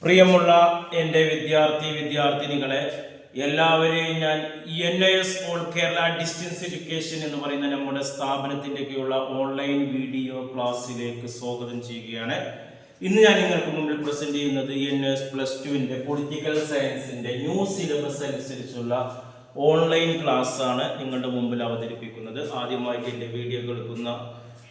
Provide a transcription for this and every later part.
പ്രിയമുള്ള എൻ്റെ വിദ്യാർത്ഥിനികളെ എല്ലാവരെയും ഞാൻ NIS all Kerala distance education എന്ന് പറയുന്ന നമ്മുടെ സ്ഥാപനത്തിൻ്റെയൊക്കെയുള്ള ഓൺലൈൻ വീഡിയോ ക്ലാസ്സിലേക്ക് സ്വാഗതം ചെയ്യുകയാണ്. ഇന്ന് ഞാൻ നിങ്ങൾക്ക് മുമ്പിൽ പ്രസന്റ് ചെയ്യുന്നത് NIS +2 പൊളിറ്റിക്കൽ സയൻസിൻ്റെ ന്യൂ സിലബസ് അനുസരിച്ചുള്ള ഓൺലൈൻ ക്ലാസ് ആണ് നിങ്ങളുടെ മുമ്പിൽ അവതരിപ്പിക്കുന്നത്. ആദ്യമായിട്ട് എൻ്റെ വീഡിയോ കേൾക്കുന്ന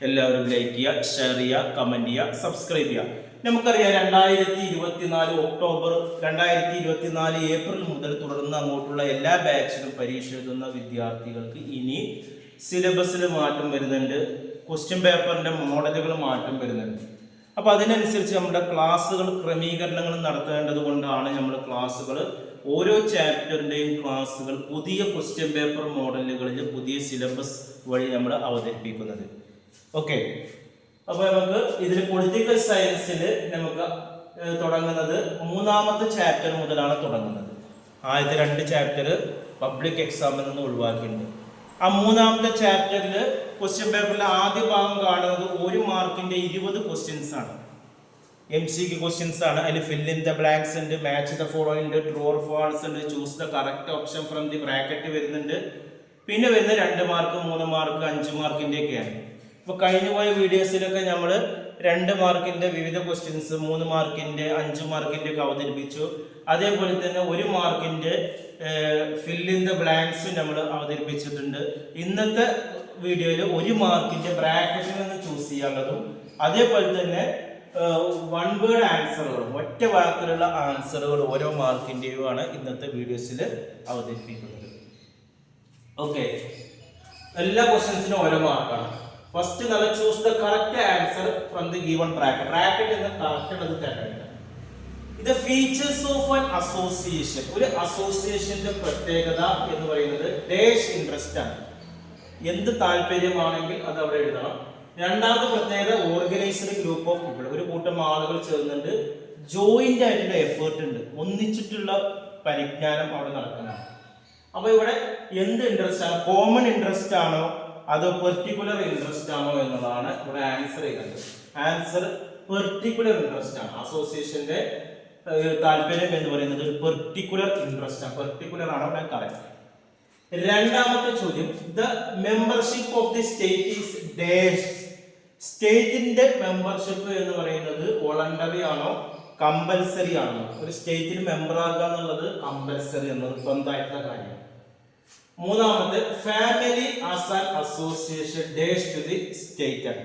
എല്ലാവരും ലൈക്ക് ചെയ്യുക, ഷെയർ ചെയ്യുക, കമൻറ്റ് ചെയ്യുക, സബ്സ്ക്രൈബ് ചെയ്യുക. നമുക്കറിയാം 2024 ഒക്ടോബർ 2024 ഏപ്രിൽ മുതൽ തുടർന്ന് അങ്ങോട്ടുള്ള എല്ലാ ബാച്ചിലും പരീക്ഷ എഴുതുന്ന വിദ്യാർത്ഥികൾക്ക് ഇനി സിലബസിൽ മാറ്റം വരുന്നുണ്ട്, ക്വസ്റ്റ്യൻ പേപ്പറിൻ്റെ മോഡലുകൾ മാറ്റം വരുന്നുണ്ട്. അപ്പോൾ അതിനനുസരിച്ച് നമ്മുടെ ക്ലാസ്സുകൾ ക്രമീകരണങ്ങൾ നടത്തേണ്ടത് കൊണ്ടാണ് നമ്മൾ ക്ലാസ്സുകൾ ഓരോ ചാപ്റ്ററിൻ്റെയും ക്ലാസ്സുകൾ പുതിയ ക്വസ്റ്റ്യൻ പേപ്പർ മോഡലുകളിൽ പുതിയ സിലബസ് വഴി നമ്മൾ അവതരിപ്പിക്കുന്നത്. ഓക്കെ, അപ്പോൾ നമുക്ക് ഇതിൽ പൊളിറ്റിക്കൽ സയൻസിൽ നമുക്ക് തുടങ്ങുന്നത് മൂന്നാമത്തെ ചാപ്റ്റർ മുതലാണ് തുടങ്ങുന്നത്. ആദ്യത്തെ 2 ചാപ്റ്റർ പബ്ലിക് എക്സാമിൽ നിന്ന് ഒഴിവാക്കിയിട്ടുണ്ട്. ആ മൂന്നാമത്തെ ചാപ്റ്ററിൽ ക്വസ്റ്റ്യൻ പേപ്പറിലെ ആദ്യ ഭാഗം കാണുന്നത് 1 മാർക്കിൻ്റെ 20 ക്വസ്റ്റ്യൻസ് ആണ്. MCQ ക്വസ്റ്റ്യൻസ് ആണ്. അതിൽ ഫിൽ ഇൻ ദ ബ്ലാങ്ക്സ് ഉണ്ട്, മാച്ച് ദ ഫോളോയിങ് ഉണ്ട്, ട്രൂ ഓർ ഫാൾസ് ഉണ്ട്, choose the correct option from the bracket വരുന്നുണ്ട്. പിന്നെ വരുന്ന 2 മാർക്ക് 3 മാർക്ക് 5 മാർക്കിൻ്റെ ഒക്കെയാണ്. ഇപ്പോൾ കഴിഞ്ഞു പോയ വീഡിയോസിലൊക്കെ നമ്മൾ 2 മാർക്കിൻ്റെ വിവിധ ക്വസ്റ്റ്യൻസ്, 3 മാർക്കിൻ്റെ 5 മാർക്കിൻ്റെ ഒക്കെ അവതരിപ്പിച്ചു. അതേപോലെ തന്നെ 1 മാർക്കിൻ്റെ ഫിൽ ഇൻ ദ ബ്ലാങ്ക്സ് നമ്മൾ അവതരിപ്പിച്ചിട്ടുണ്ട്. ഇന്നത്തെ വീഡിയോയിൽ 1 മാർക്കിൻ്റെ ബ്രാക്കറ്റിൽ നിന്ന് ചൂസ് ചെയ്യാനുള്ളതും അതേപോലെ തന്നെ 1 വേർഡ് ആൻസറുകളും ഒറ്റ വാക്കിലുള്ള ആൻസറുകൾ ഓരോ മാർക്കിൻ്റെയുമാണ് ഇന്നത്തെ വീഡിയോസിൽ അവതരിപ്പിക്കുന്നത്. ഓക്കെ, എല്ലാ ക്വസ്റ്റ്യൻസിനും ഓരോ മാർക്കാണ്. ഫസ്റ്റ് നമ്മൾ choose the correct answer from the given bracket. Bracket എന്ന് കറക്റ്റ് ഉള്ളത് തിരഞ്ഞെടുക്കുക. ഇത് ഫീച്ചേഴ്സ് ഓഫ് ആൻ അസോസിയേഷൻ. ഒരു അസോസിയേഷന്റെ പ്രത്യേകത എന്ന് പറയുന്നത് ഡേഷ് ഇൻട്രസ്റ്റ് ആണ്. എന്ത് താല്പര്യമാണെങ്കിൽ അത് അവിടെ എഴുതണം. രണ്ടാമത്തെ പ്രത്യേകത ഓർഗനൈസ്ഡ് ഗ്രൂപ്പ് ഓഫ് പീപ്പിൾ. ഒരു കൂട്ടം ആളുകൾ ചേർന്നുണ്ട്, ജോയിന്റ് ആയിട്ടുള്ള എഫേർട്ട് ഉണ്ട്, ഒന്നിച്ചിട്ടുള്ള പരിജ്ഞാനം അവിടെ നടക്കുന്നതാണ്. അപ്പൊ ഇവിടെ എന്ത് ഇൻട്രസ്റ്റ് ആണ്? കോമൺ ഇൻട്രസ്റ്റ് ആണോ അതോ പെർട്ടിക്കുലർ ഇൻട്രസ്റ്റ് ആണോ എന്നതാണ് ഇവിടെ ആൻസർ ചെയ്യുന്നത്. ആൻസർ പെർട്ടിക്കുലർ ഇൻട്രസ്റ്റ് ആണ്. അസോസിയേഷന്റെ താല്പര്യം എന്ന് പറയുന്നത് ഒരു പെർട്ടിക്കുലർ ഇൻട്രസ്റ്റ് ആണ്. പെർട്ടിക്കുലർ ആണ് ഇവിടെ കറക്റ്റ്. രണ്ടാമത്തെ ചോദ്യം, the membership of the state is dash. സ്റ്റേറ്റിന്റെ മെമ്പർഷിപ്പ് എന്ന് പറയുന്നത് വോളണ്ടറി ആണോ കമ്പൽസറി ആണോ? ഒരു സ്റ്റേറ്റിൽ മെമ്പർ ആകുക എന്നുള്ളത് കമ്പൽസറി എന്നത് സ്വന്തമായിട്ടുള്ള കാര്യം. മൂന്നാമത്തെ, family as an association dash to the state ആണ്.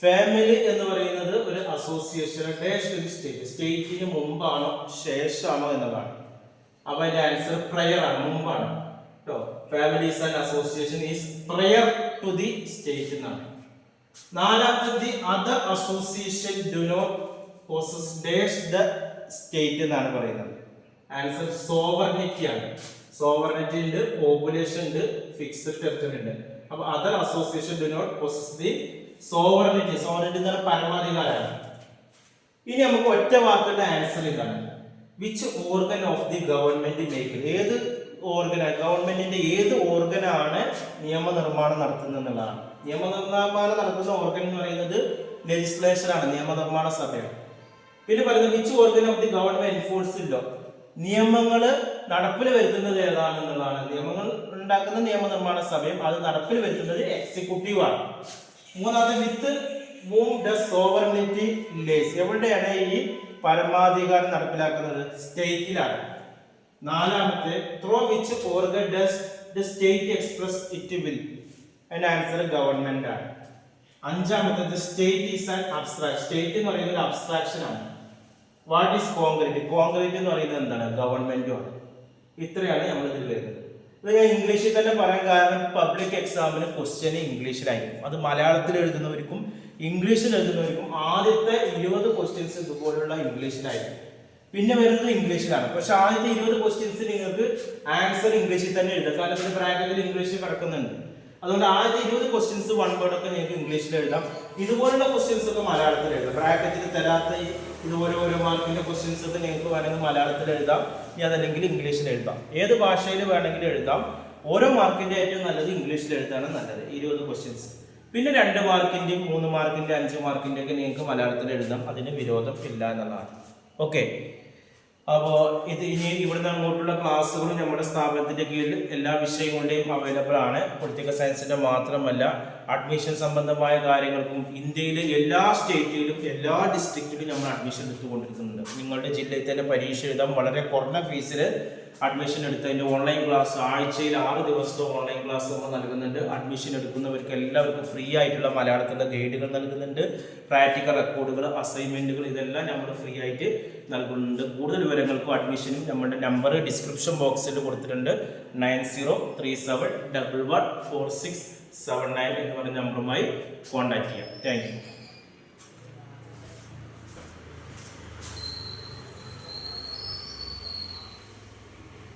ഫാമിലി എന്ന് പറയുന്നത് ഒരു association dash to the state. സ്റ്റേറ്റിന് മുമ്പാണോ ശേഷമാണോ എന്നതാണ്. അപ്പൊ അതിന്റെ ആൻസർ പ്രയർ ആണ്, മുമ്പാണ് കേട്ടോ. Family as an association is prior to the state എന്നാണ്. നാലാമത്തെ, the other association do not possess dash the state എന്നാണ് പറയുന്നത്. ആൻസർ സോവർണിറ്റി ആണ്. സോവർണിറ്റി ഉണ്ട്, പോപ്പുലേഷൻ ഉണ്ട്, ഫിക്സഡ് ടെറിട്ടറി ഉണ്ട്. അപ്പൊ other association do not poses the sovereignty. Sovereignty എന്ന് പറഞ്ഞാൽ പരമാധികാരമാണ്. ഇനി നമുക്ക് ഒറ്റ വാക്കുകളുടെ ആൻസർ ഇതാണ്. Which organ of the government make. ഏത് ഓർഗനാണ്, ഗവൺമെന്റിന്റെ ഏത് ഓർഗനാണ് നിയമനിർമ്മാണം നടത്തുന്നത് എന്നുള്ളതാണ്. നിയമനിർമ്മാണം നടത്തുന്ന ഓർഗൻ എന്ന് പറയുന്നത് ലെജിസ്ലേഷൻ ആണ്, നിയമനിർമ്മാണ സഭയാണ്. പിന്നെ പറയുന്നത് which organ of the government enforce law. നിയമങ്ങൾ നടപ്പിൽ വരുത്തുന്നത് ഏതാണെന്നുള്ളതാണ്. നിയമങ്ങൾ ഉണ്ടാക്കുന്ന നിയമനിർമ്മാണ സഭയും അത് നടപ്പിൽ വരുത്തുന്നത് എക്സിക്യൂട്ടീവ് ആണ്. മൂന്നാമത്തെ, വിത്ത് whom does sovereignty lays. എവിടെയാണ് ഈ പരമാധികാരം നടപ്പിലാക്കുന്നത്? സ്റ്റേറ്റിലാണ്. നാലാമത്തെ, through which organ does the state express it will. അതിന്റെ ആൻസർ ഗവൺമെന്റ് ആണ്. അഞ്ചാമത്തെ, the state is an abstraction. State എന്ന് പറയുന്നത് ഒരു അബ്സ്ട്രാക്ഷൻ ആണ്. What is concrete? കോൺക്രീറ്റ് എന്ന് പറയുന്നത് എന്താണ്? ഗവൺമെന്റുമാണ്. ഇത്രയാണ് നമ്മൾ ഇതിൽ വരുന്നത്. ഇത് ഞാൻ ഇംഗ്ലീഷിൽ തന്നെ പറയാൻ കാരണം പബ്ലിക് എക്സാമിന് ക്വസ്റ്റ്യൻ ഇംഗ്ലീഷിലായിരിക്കും. അത് മലയാളത്തിൽ എഴുതുന്നവർക്കും ഇംഗ്ലീഷിൽ എഴുതുന്നവർക്കും ആദ്യത്തെ 20 ക്വസ്റ്റ്യൻസ് ഇതുപോലുള്ള ഇംഗ്ലീഷിലായിരിക്കും. പിന്നെ വരുന്നത് ഇംഗ്ലീഷിലാണ്. പക്ഷെ ആദ്യത്തെ 20 ക്വസ്റ്റ്യൻസ് നിങ്ങൾക്ക് ആൻസർ ഇംഗ്ലീഷിൽ തന്നെ എഴുതാം. കാരണം ഇതിന്റെ ബ്രാക്കറ്റിൽ ഇംഗ്ലീഷിൽ കിടക്കുന്നുണ്ട്. അതുകൊണ്ട് ആദ്യത്തെ 20 ക്വസ്റ്റ്യൻസ് 1 വേർഡ് ഒക്കെ നിങ്ങൾക്ക് ഇംഗ്ലീഷിൽ എഴുതാം. ഇതുപോലുള്ള ക്വസ്റ്റ്യൻസ് ഒക്കെ മലയാളത്തിൽ എഴുതാം. ബ്രാക്കറ്റിൽ തരാത്ത ഇതുപോലെ ഓരോ മാർക്കിന്റെ ക്വസ്റ്റ്യൻസ് ഒക്കെ നിങ്ങൾക്ക് വേണമെങ്കിൽ മലയാളത്തിൽ എഴുതാം, ഇനി അതല്ലെങ്കിൽ ഇംഗ്ലീഷിൽ എഴുതാം. ഏത് ഭാഷയിൽ വേണമെങ്കിലും എഴുതാം. ഓരോ മാർക്കിന്റെ ഏറ്റവും നല്ലത് ഇംഗ്ലീഷിൽ എഴുതാണ് നല്ലത്. 20 ക്വസ്റ്റ്യൻസ്. പിന്നെ 2 മാർക്കിന്റെയും 3 മാർക്കിന്റെ 5 മാർക്കിന്റെ ഒക്കെ നിങ്ങൾക്ക് മലയാളത്തിൽ എഴുതാം. അതിന് വിരോധം ഇല്ല എന്നുള്ളതാണ്. ഓക്കെ, അപ്പോൾ ഇത് ഇനി ഇവിടുന്ന് അങ്ങോട്ടുള്ള ക്ലാസ്സുകളും നമ്മുടെ സ്ഥാപനത്തിൻ്റെ കീഴിൽ എല്ലാ വിഷയങ്ങളുടെയും അവൈലബിൾ ആണ്. പൊളിറ്റിക്കൽ സയൻസിൻ്റെ മാത്രമല്ല, അഡ്മിഷൻ സംബന്ധമായ കാര്യങ്ങൾക്കും ഇന്ത്യയിലെ എല്ലാ സ്റ്റേറ്റിലും എല്ലാ ഡിസ്ട്രിക്റ്റിലും നമ്മൾ അഡ്മിഷൻ എടുത്തുകൊണ്ടിരിക്കുന്നുണ്ട്. നിങ്ങളുടെ ജില്ലയിൽ തന്നെ പരീക്ഷ എഴുതാൻ വളരെ കുറഞ്ഞ ഫീസിൽ അഡ്മിഷൻ എടുത്തതിൻ്റെ ഓൺലൈൻ ക്ലാസ് ആഴ്ചയിൽ 6 ദിവസത്തെ ഓൺലൈൻ ക്ലാസ് നമ്മൾ നൽകുന്നുണ്ട്. അഡ്മിഷൻ എടുക്കുന്നവർക്ക് എല്ലാവർക്കും ഫ്രീ ആയിട്ടുള്ള മലയാളത്തിലുള്ള ഗൈഡുകൾ നൽകുന്നുണ്ട്. പ്രാക്ടിക്കൽ റെക്കോർഡുകൾ, അസൈൻമെൻറ്റുകൾ ഇതെല്ലാം നമ്മൾ ഫ്രീ ആയിട്ട് നൽകുന്നുണ്ട്. കൂടുതൽ വിവരങ്ങൾക്കും അഡ്മിഷനും നമ്മുടെ നമ്പർ ഡിസ്ക്രിപ്ഷൻ ബോക്സിൽ കൊടുത്തിട്ടുണ്ട്. 9037114679 എന്ന് പറയുന്ന നമ്പറുമായി കോൺടാക്ട് ചെയ്യാം. Thank you.